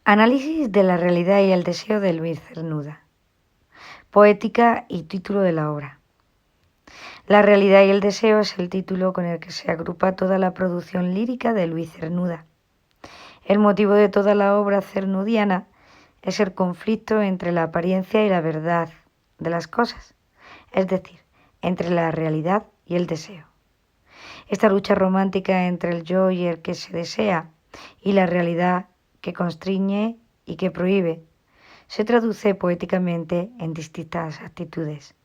Análisis de la realidad y el deseo de Luis Cernuda. Poética y título de la obra. La realidad y el deseo es el título con el que se agrupa toda la producción lírica de Luis Cernuda. El motivo de toda la obra cernudiana es el conflicto entre la apariencia y la verdad de las cosas, es decir, entre la realidad y el deseo. Esta lucha romántica entre el yo y el que se desea y la realidad que constriñe y que prohíbe, se traduce poéticamente en distintas actitudes,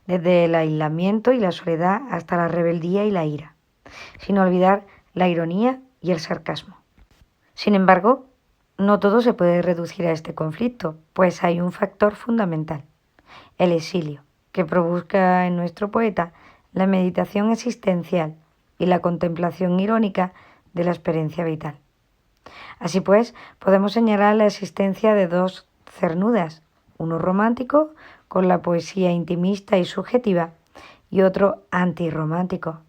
desde el aislamiento y la soledad hasta la rebeldía y la ira, sin olvidar la ironía y el sarcasmo. Sin embargo, no todo se puede reducir a este conflicto, pues hay un factor fundamental, el exilio, que provoca en nuestro poeta la meditación existencial y la contemplación irónica de la experiencia vital. Así pues, podemos señalar la existencia de dos Cernudas, uno romántico, con la poesía intimista y subjetiva, y otro antirromántico,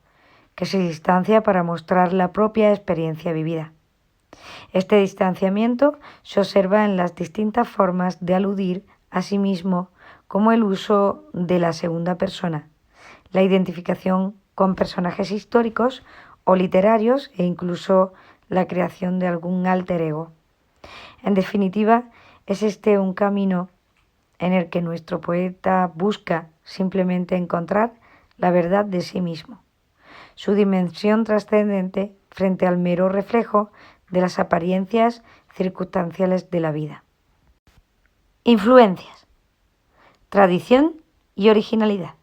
que se distancia para mostrar la propia experiencia vivida. Este distanciamiento se observa en las distintas formas de aludir a sí mismo, como el uso de la segunda persona, la identificación con personajes históricos o literarios e incluso la creación de algún alter ego. En definitiva, es este un camino en el que nuestro poeta busca simplemente encontrar la verdad de sí mismo, su dimensión trascendente frente al mero reflejo de las apariencias circunstanciales de la vida. Influencias, tradición y originalidad.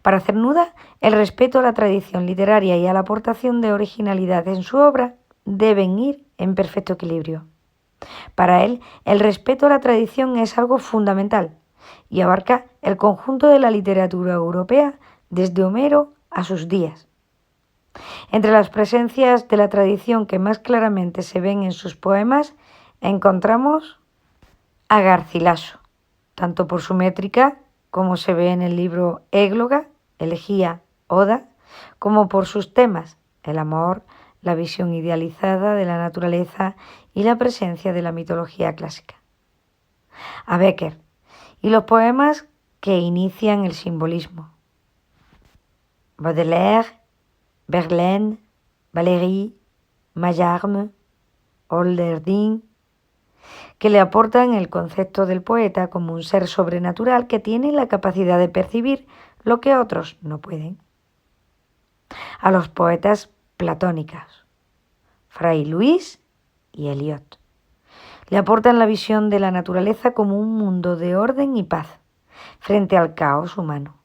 Para Cernuda, el respeto a la tradición literaria y a la aportación de originalidad en su obra deben ir en perfecto equilibrio. Para él, el respeto a la tradición es algo fundamental y abarca el conjunto de la literatura europea desde Homero a sus días. Entre las presencias de la tradición que más claramente se ven en sus poemas, encontramos a Garcilaso, tanto por su métrica, como se ve en el libro Égloga, Elegía, Oda, como por sus temas, el amor, la visión idealizada de la naturaleza y la presencia de la mitología clásica. A Becker y los poemas que inician el simbolismo. Baudelaire, Verlaine, Valéry, Mallarmé, Olderdin, que le aportan el concepto del poeta como un ser sobrenatural que tiene la capacidad de percibir lo que otros no pueden. A los poetas platónicos, Fray Luis y Eliot, le aportan la visión de la naturaleza como un mundo de orden y paz frente al caos humano.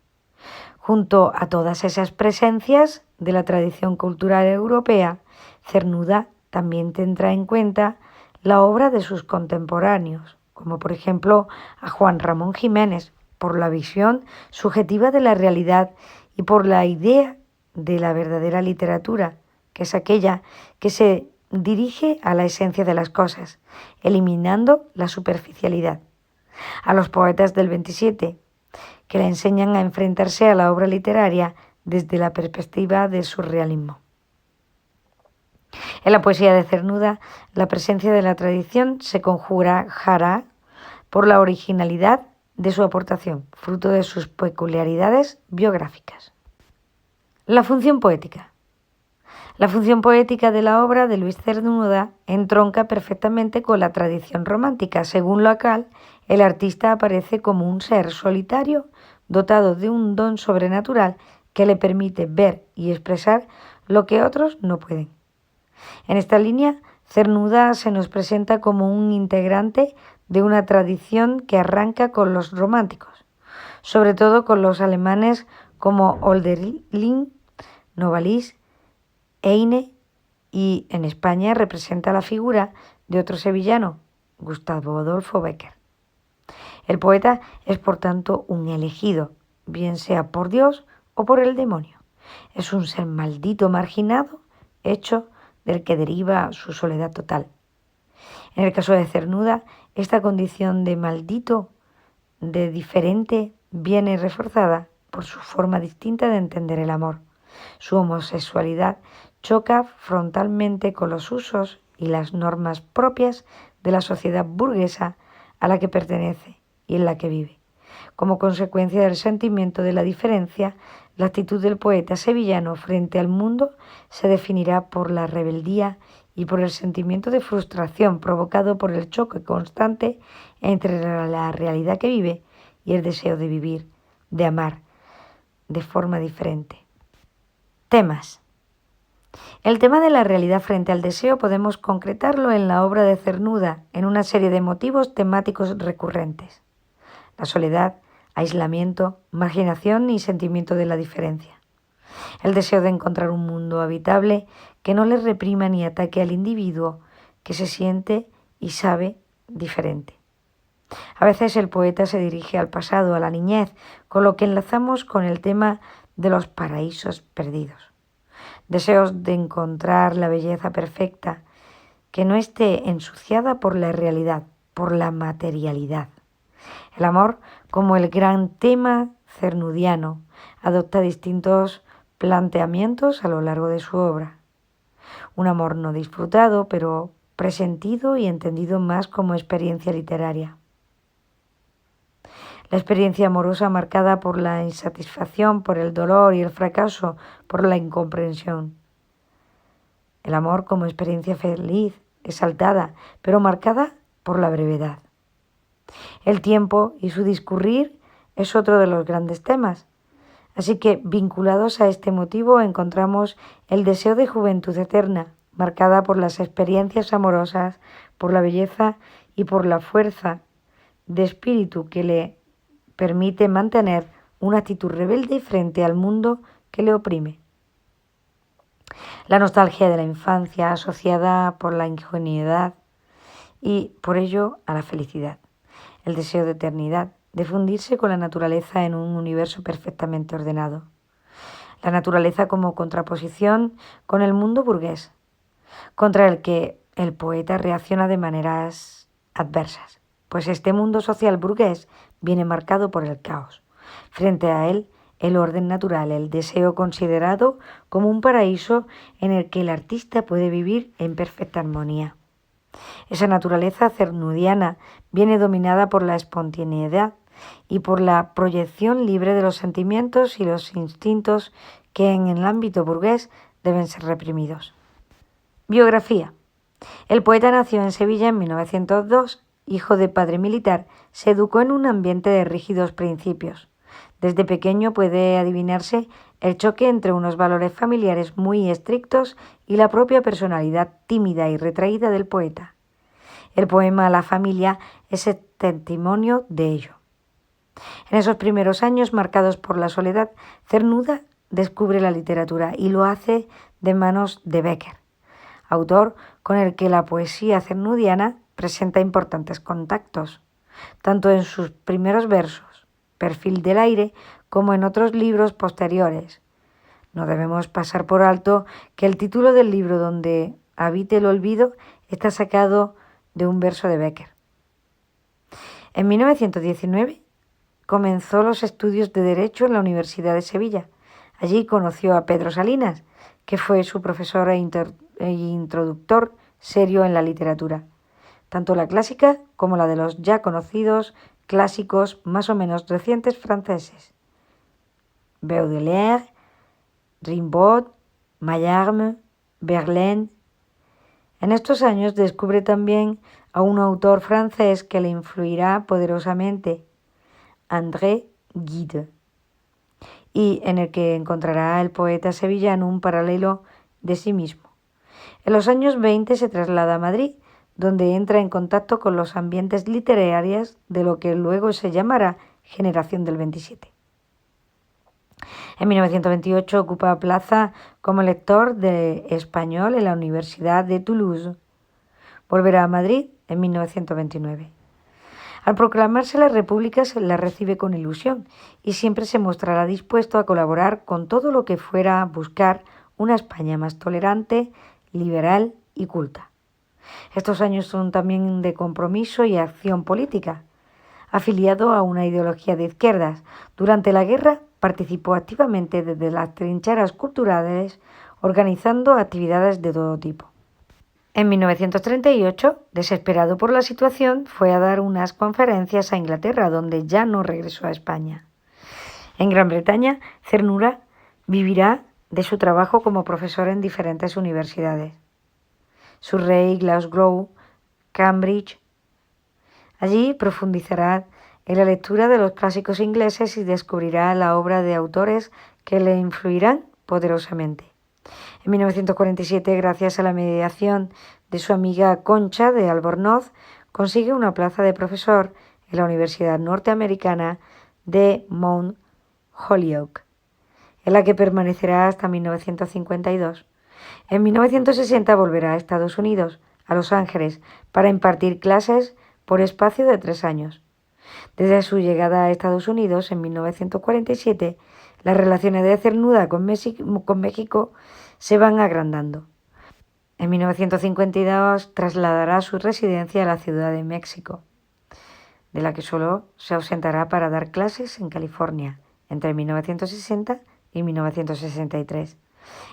Junto a todas esas presencias de la tradición cultural europea, Cernuda también tendrá en cuenta la obra de sus contemporáneos, como por ejemplo a Juan Ramón Jiménez, por la visión subjetiva de la realidad y por la idea de la verdadera literatura, que es aquella que se dirige a la esencia de las cosas, eliminando la superficialidad. A los poetas del 27, que le enseñan a enfrentarse a la obra literaria desde la perspectiva del surrealismo. En la poesía de Cernuda, la presencia de la tradición se conjugará por la originalidad de su aportación, fruto de sus peculiaridades biográficas. La función poética. La función poética de la obra de Luis Cernuda entronca perfectamente con la tradición romántica, según la cual el artista aparece como un ser solitario dotado de un don sobrenatural que le permite ver y expresar lo que otros no pueden. En esta línea, Cernuda se nos presenta como un integrante de una tradición que arranca con los románticos, sobre todo con los alemanes como Hölderlin, Novalis, Heine, y en España representa la figura de otro sevillano, Gustavo Adolfo Bécquer. El poeta es por tanto un elegido, bien sea por Dios o por el demonio. Es un ser maldito, marginado, hecho del que deriva su soledad total. En el caso de Cernuda, esta condición de maldito, de diferente, viene reforzada por su forma distinta de entender el amor. Su homosexualidad choca frontalmente con los usos y las normas propias de la sociedad burguesa a la que pertenece y en la que vive. Como consecuencia del sentimiento de la diferencia, la actitud del poeta sevillano frente al mundo se definirá por la rebeldía y por el sentimiento de frustración provocado por el choque constante entre la realidad que vive y el deseo de vivir, de amar, de forma diferente. Temas. El tema de la realidad frente al deseo podemos concretarlo en la obra de Cernuda en una serie de motivos temáticos recurrentes: la soledad, aislamiento, marginación y sentimiento de la diferencia. El deseo de encontrar un mundo habitable que no le reprima ni ataque al individuo que se siente y sabe diferente. A veces el poeta se dirige al pasado, a la niñez, con lo que enlazamos con el tema de los paraísos perdidos. Deseos de encontrar la belleza perfecta, que no esté ensuciada por la realidad, por la materialidad. El amor, como el gran tema cernudiano, adopta distintos planteamientos a lo largo de su obra. Un amor no disfrutado, pero presentido y entendido más como experiencia literaria. La experiencia amorosa marcada por la insatisfacción, por el dolor y el fracaso, por la incomprensión. El amor como experiencia feliz, exaltada, pero marcada por la brevedad. El tiempo y su discurrir es otro de los grandes temas. Así que, vinculados a este motivo, encontramos el deseo de juventud eterna, marcada por las experiencias amorosas, por la belleza y por la fuerza de espíritu que le permite mantener una actitud rebelde frente al mundo que le oprime. La nostalgia de la infancia asociada por la ingenuidad y, por ello, a la felicidad. El deseo de eternidad, de fundirse con la naturaleza en un universo perfectamente ordenado. La naturaleza como contraposición con el mundo burgués, contra el que el poeta reacciona de maneras adversas, pues este mundo social burgués viene marcado por el caos. Frente a él, el orden natural, el deseo considerado como un paraíso en el que el artista puede vivir en perfecta armonía. Esa naturaleza cernudiana viene dominada por la espontaneidad y por la proyección libre de los sentimientos y los instintos que en el ámbito burgués deben ser reprimidos. Biografía. El poeta nació en Sevilla en 1902, hijo de padre militar, se educó en un ambiente de rígidos principios. Desde pequeño puede adivinarse el choque entre unos valores familiares muy estrictos y la propia personalidad tímida y retraída del poeta. El poema La familia es el testimonio de ello. En esos primeros años marcados por la soledad, Cernuda descubre la literatura y lo hace de manos de Bécquer, autor con el que la poesía cernudiana presenta importantes contactos, tanto en sus primeros versos, Perfil del aire, como en otros libros posteriores. No debemos pasar por alto que el título del libro Donde habite el olvido está sacado de un verso de Bécquer. En 1919 comenzó los estudios de Derecho en la Universidad de Sevilla. Allí conoció a Pedro Salinas, que fue su profesor e introductor serio en la literatura, tanto la clásica como la de los ya conocidos clásicos más o menos recientes franceses: Baudelaire, Rimbaud, Mallarmé, Verlaine. En estos años descubre también a un autor francés que le influirá poderosamente, André Gide, y en el que encontrará el poeta sevillano un paralelo de sí mismo. En los años 20 se traslada a Madrid, donde entra en contacto con los ambientes literarios de lo que luego se llamará Generación del 27. En 1928 ocupa plaza como lector de español en la Universidad de Toulouse. Volverá a Madrid en 1929. Al proclamarse la República se la recibe con ilusión y siempre se mostrará dispuesto a colaborar con todo lo que fuera a buscar una España más tolerante, liberal y culta. Estos años son también de compromiso y acción política. Afiliado a una ideología de izquierdas, durante la guerra participó activamente desde las trincheras culturales, organizando actividades de todo tipo. En 1938, desesperado por la situación, fue a dar unas conferencias a Inglaterra, donde ya no regresó a España. En Gran Bretaña, Cernura vivirá de su trabajo como profesor en diferentes universidades: Surrey, Glasgow, Cambridge. Allí profundizará en la lectura de los clásicos ingleses y descubrirá la obra de autores que le influirán poderosamente. En 1947, gracias a la mediación de su amiga Concha de Albornoz, consigue una plaza de profesor en la Universidad Norteamericana de Mount Holyoke, en la que permanecerá hasta 1952. En 1960 volverá a Estados Unidos, a Los Ángeles, para impartir clases por espacio de 3 años. Desde su llegada a Estados Unidos en 1947, las relaciones de Cernuda con México se van agrandando. En 1952 trasladará su residencia a la Ciudad de México, de la que solo se ausentará para dar clases en California entre 1960 y 1963.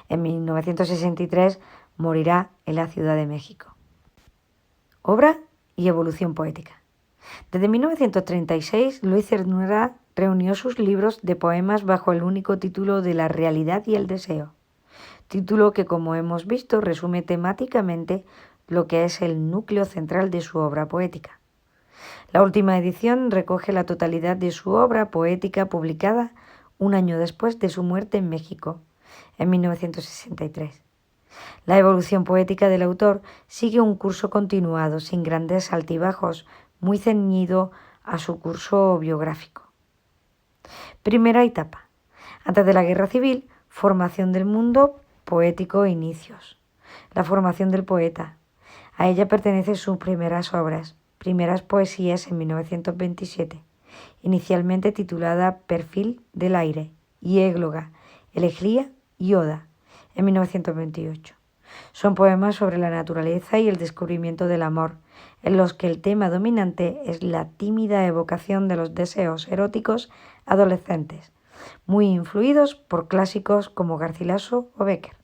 En 1963 morirá en la Ciudad de México. Obra y evolución poética. Desde 1936, Luis Cernuda reunió sus libros de poemas bajo el único título de La realidad y el deseo, título que, como hemos visto, resume temáticamente lo que es el núcleo central de su obra poética. La última edición recoge la totalidad de su obra poética publicada un año después de su muerte en México, en 1963. La evolución poética del autor sigue un curso continuado, sin grandes altibajos, muy ceñido a su curso biográfico. Primera etapa. Antes de la Guerra Civil, formación del mundo poético e inicios. La formación del poeta. A ella pertenecen sus primeras obras, primeras poesías en 1927, inicialmente titulada Perfil del aire y Égloga, Elegía y Oda, en 1928. Son poemas sobre la naturaleza y el descubrimiento del amor, en los que el tema dominante es la tímida evocación de los deseos eróticos adolescentes, muy influidos por clásicos como Garcilaso o Bécquer.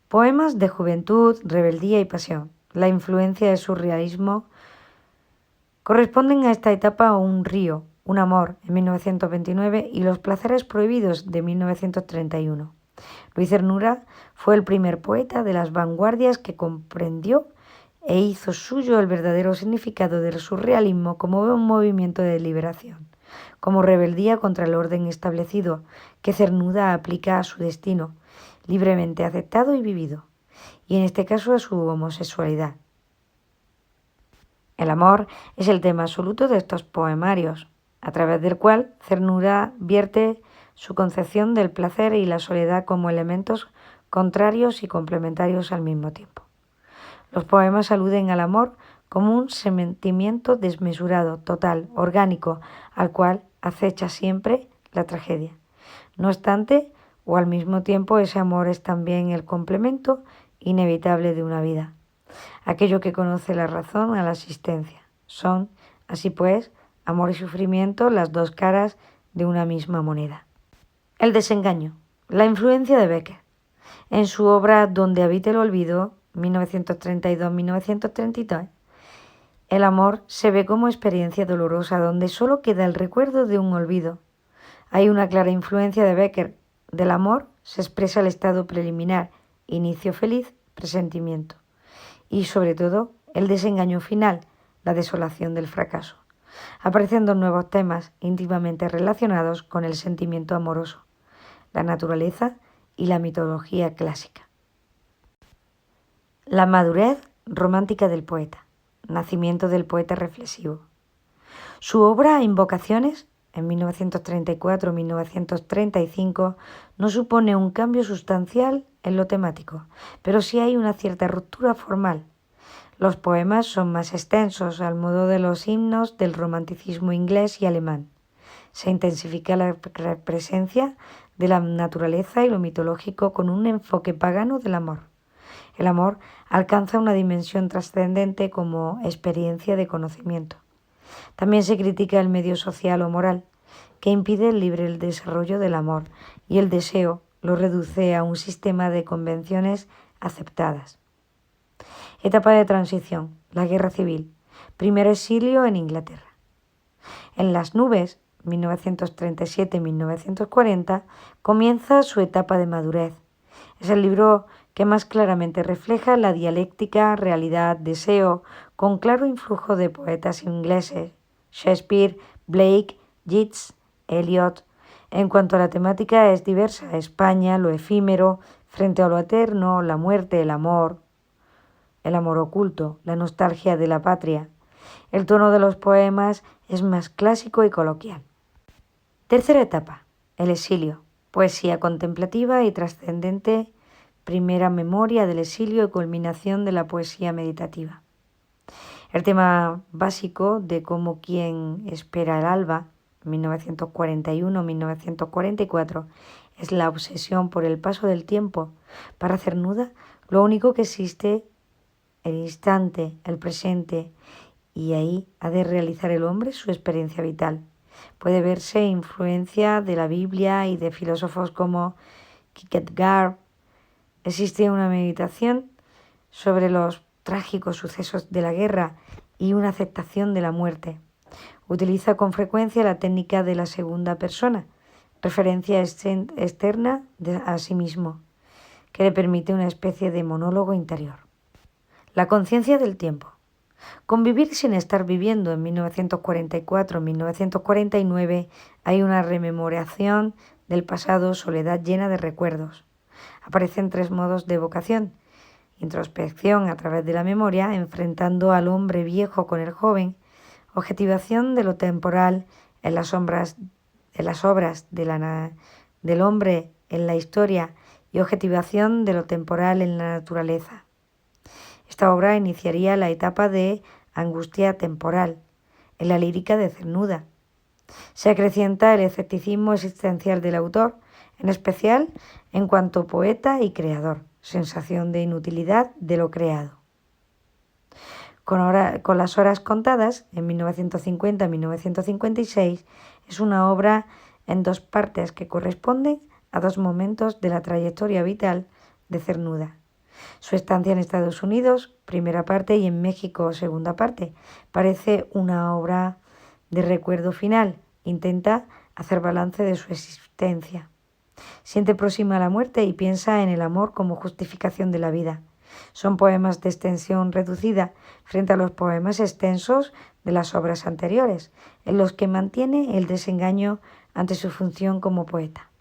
Poemas de juventud, rebeldía y pasión. La influencia del surrealismo corresponden a esta etapa Un río, un amor, en 1929, y Los placeres prohibidos, de 1931. Luis Cernuda fue el primer poeta de las vanguardias que comprendió e hizo suyo el verdadero significado del surrealismo como un movimiento de liberación, como rebeldía contra el orden establecido que Cernuda aplica a su destino, libremente aceptado y vivido, y en este caso a su homosexualidad. El amor es el tema absoluto de estos poemarios, a través del cual Cernuda vierte su concepción del placer y la soledad como elementos contrarios y complementarios al mismo tiempo. Los poemas aluden al amor como un sentimiento desmesurado, total, orgánico, al cual acecha siempre la tragedia. No obstante, o al mismo tiempo, ese amor es también el complemento inevitable de una vida, aquello que conoce la razón a la existencia. Son, así pues, amor y sufrimiento, las dos caras de una misma moneda. El desengaño. La influencia de Bécquer. En su obra Donde habita el olvido, 1932-1933, el amor se ve como experiencia dolorosa donde solo queda el recuerdo de un olvido. Hay una clara influencia de Bécquer. Del amor se expresa el estado preliminar, inicio feliz, presentimiento. Y sobre todo, el desengaño final, la desolación del fracaso. Aparecen dos nuevos temas íntimamente relacionados con el sentimiento amoroso: la naturaleza y la mitología clásica. La madurez romántica del poeta, nacimiento del poeta reflexivo. Su obra Invocaciones, en 1934-1935, no supone un cambio sustancial en lo temático, pero sí hay una cierta ruptura formal. Los poemas son más extensos, al modo de los himnos del romanticismo inglés y alemán. Se intensifica la presencia de la naturaleza y lo mitológico con un enfoque pagano del amor. El amor alcanza una dimensión trascendente como experiencia de conocimiento. También se critica el medio social o moral, que impide el libre desarrollo del amor, y el deseo lo reduce a un sistema de convenciones aceptadas. Etapa de transición, la Guerra Civil. Primer exilio en Inglaterra. En las nubes, 1937-1940, comienza su etapa de madurez. Es el libro que más claramente refleja la dialéctica realidad-deseo, con claro influjo de poetas ingleses, Shakespeare, Blake, Yeats, Eliot. En cuanto a la temática es diversa: España, lo efímero, frente a lo eterno, la muerte, el amor oculto, la nostalgia de la patria. El tono de los poemas es más clásico y coloquial. Tercera etapa, el exilio. Poesía contemplativa y trascendente, primera memoria del exilio y culminación de la poesía meditativa. El tema básico de Como quien espera el alba, 1941-1944, es la obsesión por el paso del tiempo. Para Cernuda, lo único que existe, el instante, el presente, y ahí ha de realizar el hombre su experiencia vital. Puede verse influencia de la Biblia y de filósofos como Kierkegaard. Existe una meditación sobre los trágicos sucesos de la guerra y una aceptación de la muerte. Utiliza con frecuencia la técnica de la segunda persona, referencia externa a sí mismo, que le permite una especie de monólogo interior. La conciencia del tiempo. Convivir sin estar viviendo. En 1944-1949 hay una rememoración del pasado, soledad llena de recuerdos. Aparecen tres modos de evocación: introspección a través de la memoria, enfrentando al hombre viejo con el joven; objetivación de lo temporal en las obras del hombre en la historia, y objetivación de lo temporal en la naturaleza. Esta obra iniciaría la etapa de angustia temporal en la lírica de Cernuda. Se acrecienta el escepticismo existencial del autor, en especial en cuanto poeta y creador, sensación de inutilidad de lo creado. Con las horas contadas, en 1950-1956, es una obra en dos partes que corresponden a dos momentos de la trayectoria vital de Cernuda. Su estancia en Estados Unidos, primera parte, y en México, segunda parte, parece una obra de recuerdo final. Intenta hacer balance de su existencia. Siente próxima a la muerte y piensa en el amor como justificación de la vida. Son poemas de extensión reducida frente a los poemas extensos de las obras anteriores, en los que mantiene el desengaño ante su función como poeta.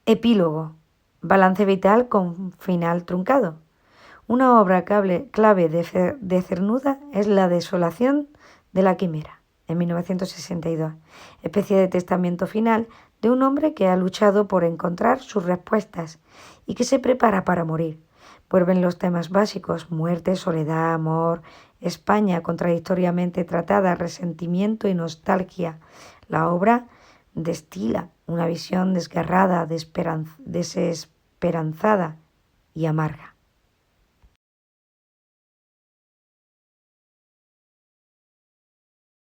Epílogo. Balance vital con final truncado. Una obra clave de Cernuda es La desolación de la quimera, en 1962, especie de testamento final de un hombre que ha luchado por encontrar sus respuestas y que se prepara para morir. Vuelven los temas básicos: muerte, soledad, amor, España contradictoriamente tratada, resentimiento y nostalgia. La obra destila una visión desgarrada, desesperanzada y amarga.